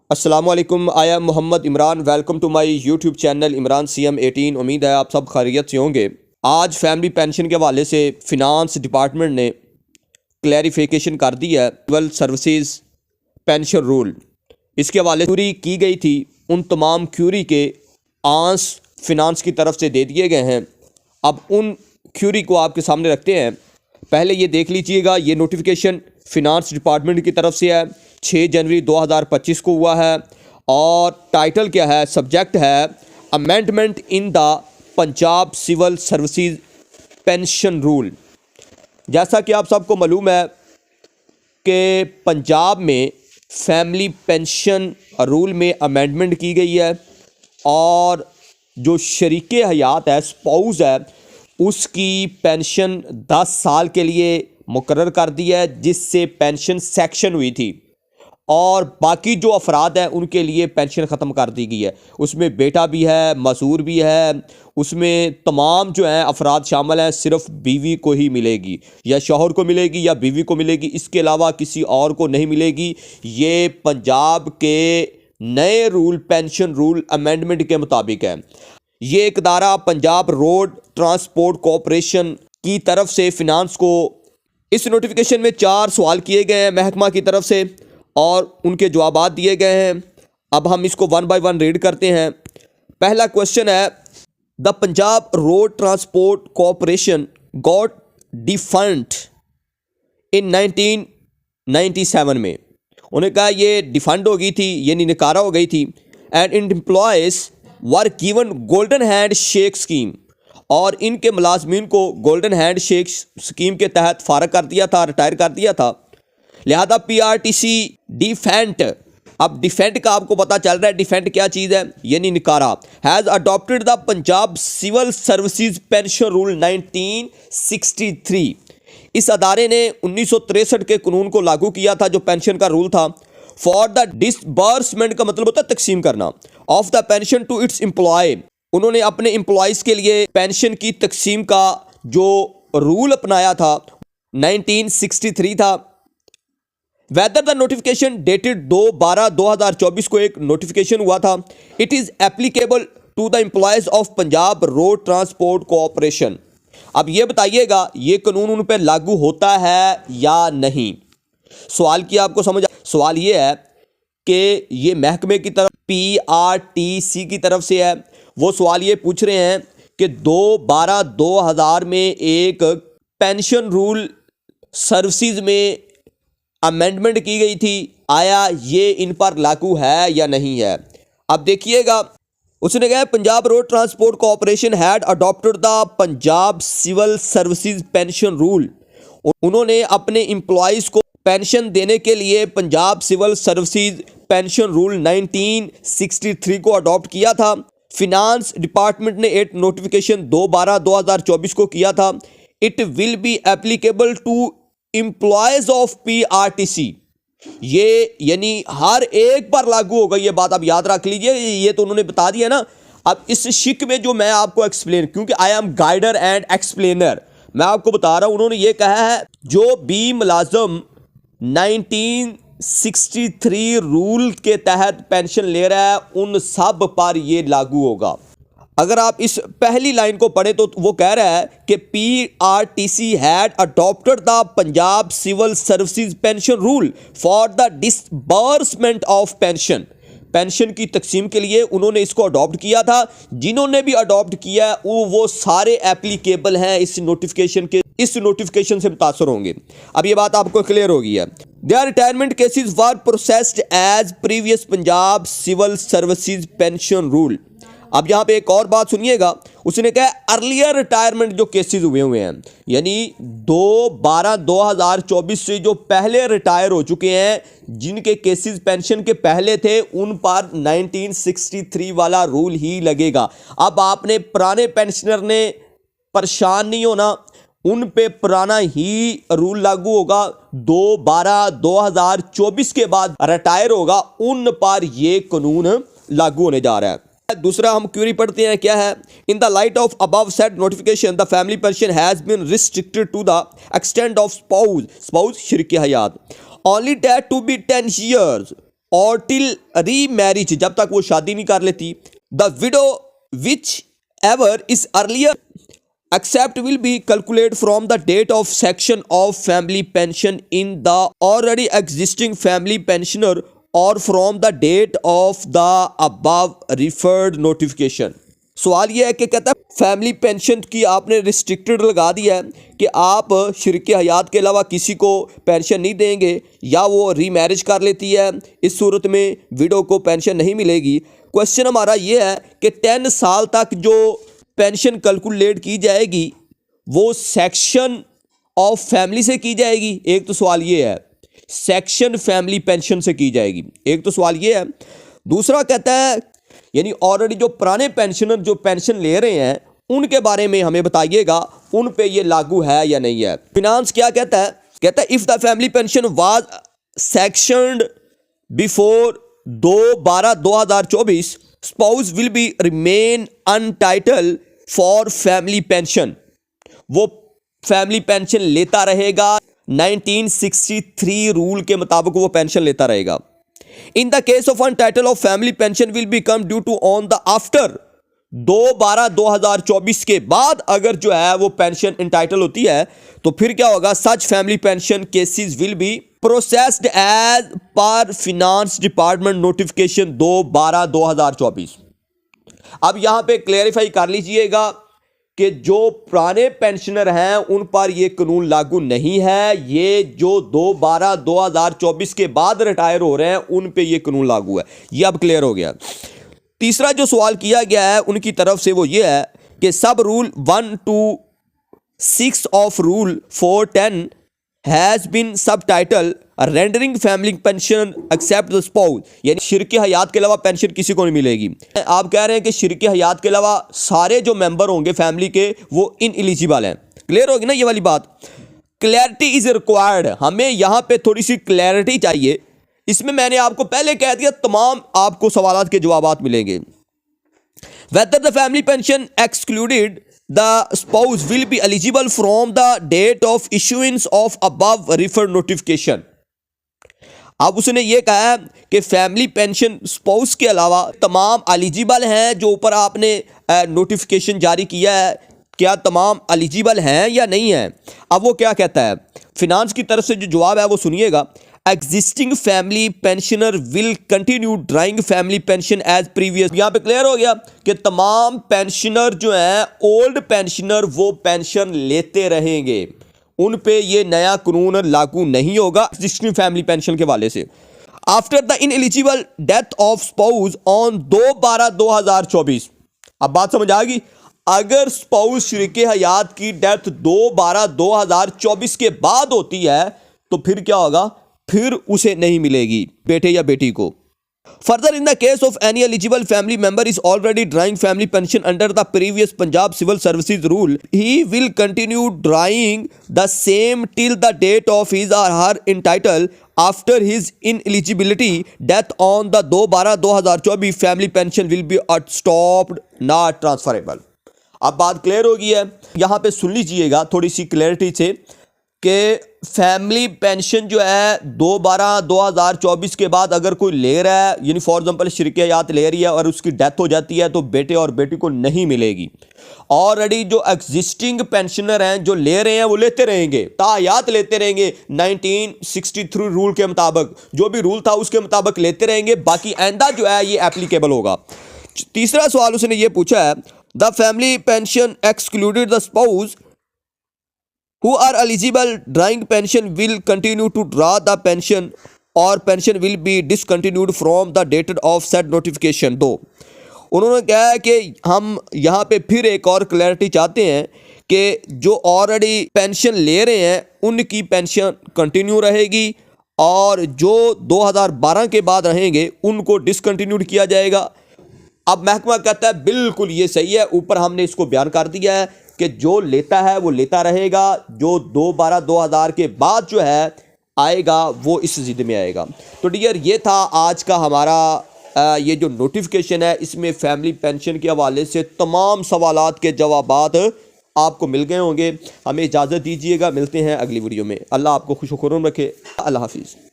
अस्सलामुअलैकुम, I am Mohammad Imran. Welcome to my YouTube channel Imran CM 18। उम्मीद है आप सब खैरियत से होंगे। आज फैमिली पेंशन के हवाले से फ़िनांस डिपार्टमेंट ने क्लैरिफिकेशन कर दी है। सिविल सर्विसेज पेंशन रूल, इसके हवाले से क्यूरी की गई थी। उन तमाम क्यूरी के आंसर फिनांस की तरफ से दे दिए गए हैं। अब उन क्यूरी को आपके सामने रखते हैं। पहले ये देख लीजिएगा, ये नोटिफिकेशन फिनांस डिपार्टमेंट की तरफ से है, 6 जनवरी 2025 को हुआ है। और टाइटल क्या है, सब्जेक्ट है amendment in the Punjab civil services pension rule. जैसा कि आप सबको मालूम है कि पंजाब में फैमिली पेंशन रूल में अमेंडमेंट की गई है और जो शरीके हयात है, स्पाउस है, उसकी पेंशन 10 साल के लिए मुकर्रर कर दी है, जिससे पेंशन सेक्शन हुई थी। और बाकी जो अफराद हैं उनके लिए पेंशन ख़त्म कर दी गई है। उसमें बेटा भी है, मसूर भी है, उसमें तमाम जो हैं अफराद शामिल हैं। सिर्फ बीवी को ही मिलेगी, या शौहर को मिलेगी या बीवी को मिलेगी, इसके अलावा किसी और को नहीं मिलेगी। ये पंजाब के नए रूल, पेंशन रूल अमेंडमेंट के मुताबिक है। ये एक इदारा पंजाब रोड ट्रांसपोर्ट कॉरपोरेशन की तरफ से फिनांस को, इस नोटिफिकेशन में 4 सवाल किए गए हैं महकमा की तरफ से और उनके जवाब दिए गए हैं। अब हम इसको 1 बाय 1 रीड करते हैं। पहला क्वेश्चन है, the Punjab road transport corporation got defunct in 1997 में। उन्होंने कहा ये डिफंड हो गई थी, यानी निकारा हो गई थी। And in employees were given golden hand shake scheme, और इनके मुलाजमीन को गोल्डन हैंड शेक स्कीम के तहत फारग कर दिया था, रिटायर कर दिया था। लिहाजा PRTC डिफेंट, अब डिफेंट का आपको पता चल रहा है डिफेंट क्या चीज़ है, यानी निकारा, has adopted the Punjab civil services pension rule 1963। इस अदारे ने 1963 के कानून को लागू किया था, जो पेंशन का रूल था। फॉर द डिसबर्समेंट का मतलब होता है तकसीम करना, of the pension to its employ. उन्होंने अपने एम्प्लॉयज़ के लिए पेंशन की तकसीम का जो रूल अपनाया था 1963 था। वेदर द नोटिफिकेशन डेटेड 2/12/2024 को एक नोटिफिकेशन हुआ था। It is applicable to the employees of Punjab road transport corporation. अब ये बताइएगा ये कानून उन पर लागू होता है या नहीं। सवाल की आपको समझ, सवाल ये है कि ये महकमे की तरफ PRTC की तरफ से है। वो सवाल ये पूछ रहे हैं कि 2/12/2000 में एक पेंशन रूल सर्विसेज में अमेंडमेंट की गई थी, आया ये इन पर लागू है या नहीं है। अब देखिएगा, उसने कहा Punjab road transport corporation had adopted the Punjab civil services pension rule. उन्होंने अपने एम्प्लॉयज़ को पेंशन देने के लिए Punjab civil services pension rule 1963 को अडॉप्ट किया था। फिनांस डिपार्टमेंट ने एक नोटिफिकेशन 2/12/2024 को किया था। It will be applicable to employees of PRTC। ये यानी हर एक पर लागू होगा, ये बात आप याद रख लीजिए। ये तो उन्होंने बता दिया ना। अब इस शिक में जो मैं आपको एक्सप्लेन, क्योंकि I am guider and explainer, मैं आपको बता रहा हूं। उन्होंने ये कहा है जो भी मुलाजम 1963 रूल के तहत पेंशन ले रहा है उन सब पर ये लागू होगा। अगर आप इस पहली लाइन को पढ़े तो वो कह रहा है कि PRTC had adopted the Punjab civil services pension rule for the disbursement of pension. Pension की तकसीम के लिए उन्होंने इसको अडॉप्ट किया था। जिन्होंने भी अडॉप्ट किया वो सारे एप्लीकेबल हैं इस नोटिफिकेशन के, इस नोटिफिकेशन से मुतासर होंगे। अब ये बात आपको क्लियर होगी है। Their retirement cases were processed as previous Punjab civil services pension rule. अब यहाँ पे एक और बात सुनिएगा, उसने कहा अर्लियर रिटायरमेंट जो केसेस हुए हैं, यानी 2/12/2024 से जो पहले रिटायर हो चुके हैं, जिनके केसेस पेंशन के पहले थे, उन पर 1963 वाला रूल ही लगेगा। अब आपने पुराने पेंशनर ने परेशान नहीं होना, उन पे पुराना ही रूल लागू होगा। 2/12/2024 के बाद रिटायर होगा, उन पर ये कानून लागू होने जा रहा है। दूसरा हम क्वेरी पढ़ते हैं, क्या है, in the light of above said notification the family pension has been restricted to the extent of spouse शरीक हयात only date to be 10 years और टिल री मैरिज, जब तक वो शादी नहीं कर लेती, the widow whichever is earlier accept will be calculated from the date of section of family pension in the already existing family pensioner or from the date of the above referred notification। सवाल यह है कि कहता है family pension की आपने restricted लगा दिया है कि आप शरीक हयात के अलावा किसी को पेंशन नहीं देंगे, या वो रीमैरिज कर लेती है, इस सूरत में विडो को पेंशन नहीं मिलेगी। क्वेश्चन हमारा ये है कि 10 साल तक जो पेंशन कैलकुलेट की जाएगी वो सेक्शन ऑफ फैमिली से की जाएगी। एक तो सवाल ये है सेक्शन फैमिली पेंशन से की जाएगी, एक तो सवाल ये है। दूसरा कहता है यानी ऑलरेडी जो पुराने पेंशनर जो पेंशन ले रहे हैं उनके बारे में हमें बताइएगा, उन पे ये लागू है या नहीं है। फिनांस क्या कहता है, कहता है if the family pension was sanctioned before 2/12/2024 spouse will be remain entitled for family pension, वो फैमिली पेंशन लेता रहेगा 1963 रूल के मुताबिक वो पेंशन लेता रहेगा। In the case of entitle of family pension will become due to on the after 2/12/2024 के बाद अगर जो है वो पेंशन इंटाइटल होती है तो फिर क्या होगा, such family pension cases will be processed as per finance department notification 2/12/2024। अब यहां पे क्लेरिफाई कर लीजिएगा कि जो पुराने पेंशनर हैं उन पर यह कानून लागू नहीं है, ये जो 2/12/2024 के बाद रिटायर हो रहे हैं उन पे ये कानून लागू है। ये अब क्लियर हो गया। तीसरा जो सवाल किया गया है उनकी तरफ से वो ये है कि सब rule 1 to 6 of rule 410 has been subtitle rendering family pension except the spouse, यानी शिरके हयात के अलावा पेंशन किसी को नहीं मिलेगी। आप कह रहे हैं कि शिरके हयात के अलावा सारे जो मेंबर होंगे फैमिली के वो इनएलिजिबल हैं। क्लियर होगी ना ये वाली बात। क्लैरिटी इज रिक्वायर्ड, हमें यहां पे थोड़ी सी क्लैरिटी चाहिए। इसमें मैंने आपको पहले कह दिया तमाम आपको सवालात के जवाबात मिलेंगे। Whether the family pension excluded the spouse will be eligible from the date of issuance of above referred notification। अब उसने ये कहा है कि फैमिली पेंशन स्पाउस के अलावा तमाम एलिजिबल हैं जो ऊपर आपने नोटिफिकेशन जारी किया है, क्या तमाम एलिजिबल हैं या नहीं है। अब वो क्या कहता है, फिनांस की तरफ से जो जवाब है वो सुनिएगा। Existing family pensioner will continue drawing family pension as previous. यहां पे क्लियर हो गया कि तमाम पेंशनर जो हैं ओल्ड पेंशनर वो पेंशन लेते रहेंगे, उन पे ये नया कानून लागू नहीं होगा एग्जिस्टिंग फैमिली पेंशन के वाले से। After the ineligible death of spouse on 2/12/2024। अब बात समझ आ गई। अगर स्पाउस शरीके हयात की डेथ 2/12/2024 के बाद होती है तो फिर क्या होगा, फिर उसे नहीं मिलेगी बेटे या बेटी को। Further in the case of any eligible family member is already drawing family pension under the previous Punjab civil services rule, he will continue drawing the same till the date of his or her entitle after his ineligibility death on the 2/12/2024 family pension will be stopped not transferable. अब बात clear हो गई है। यहां पे सुन लीजिएगा थोड़ी सी clarity से कि फैमिली पेंशन जो है 2/12/2024 के बाद अगर कोई ले रहा है, यानी फॉर एग्जांपल शरीके हयात ले रही है और उसकी डेथ हो जाती है तो बेटे और बेटी को नहीं मिलेगी। ऑलरेडी जो एग्जिस्टिंग पेंशनर हैं जो ले रहे हैं वो लेते रहेंगे, ताहयात लेते रहेंगे 1963 रूल के मुताबिक, जो भी रूल था उसके मुताबिक लेते रहेंगे, बाकी आइंदा जो है ये एप्लीकेबल होगा। तीसरा सवाल उसने ये पूछा है, the family pension excluded the spouse who are eligible drawing pension will continue to draw the pension or pension will be discontinued from the date of said notification। दो उन्होंने कहा है कि हम यहाँ पे फिर एक और क्लैरिटी चाहते हैं कि जो ऑलरेडी पेंशन ले रहे हैं उनकी पेंशन कंटिन्यू रहेगी और जो 2012 के बाद रहेंगे उनको डिसकंटिन्यूड किया जाएगा। अब महकमा कहता है बिल्कुल ये सही है, ऊपर हमने इसको बयान कर दिया है कि जो लेता है वो लेता रहेगा, जो 2/12/2000 के बाद जो है आएगा वो इस जिद में आएगा। तो डियर ये था आज का हमारा ये जो नोटिफिकेशन है, इसमें फैमिली पेंशन के हवाले से तमाम सवालात के जवाबात आपको मिल गए होंगे। हमें इजाज़त दीजिएगा, मिलते हैं अगली वीडियो में। अल्लाह आपको खुश खुर्रम रखे। अल्लाह हाफिज़।